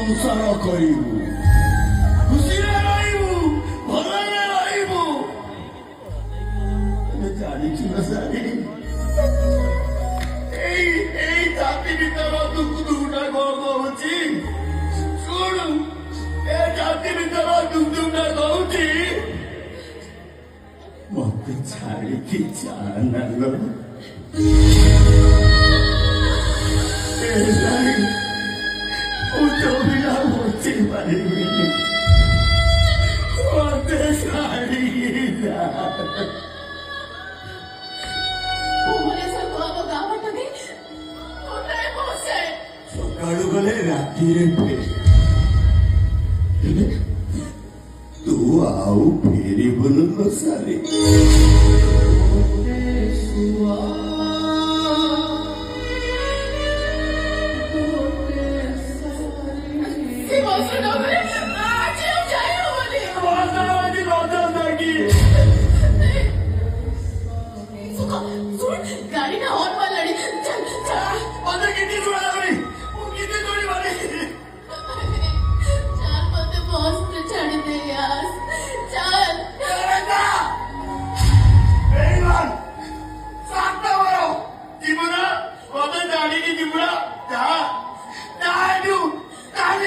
ସଂସାର କରିବୁ, ଖୁସିରେ ରହିବୁ, ଭଲରେ ରହିବୁ। ଜାଣିଛୁ ନା ସାରି, ଏଇ ଛାତି ଭିତର ଦୁଃଖ ଦୁଃଖଟା କଣ କହୁଛି ଶୁଣୁ। ଏ ଛାତି ଭିତର ଦୁଃଖ ଦୁଃଖଟା କହୁଛି ମତେ ଛାଡ଼ିକି ଯାଆନା ଲୋ। ମୁଁ ତୋ ବିନା ବଞ୍ଚି ପାରିବିନି, ମତେ ଛାଡ଼ିକି ଯା। ସକାଳୁ ଗଲେ ରାତିରେ ଫେରେ, ତୁ ଆଉ ଫେରିବୁନୁ ଲୋ ସାରି। गाड़ी ना हॉर्न वाला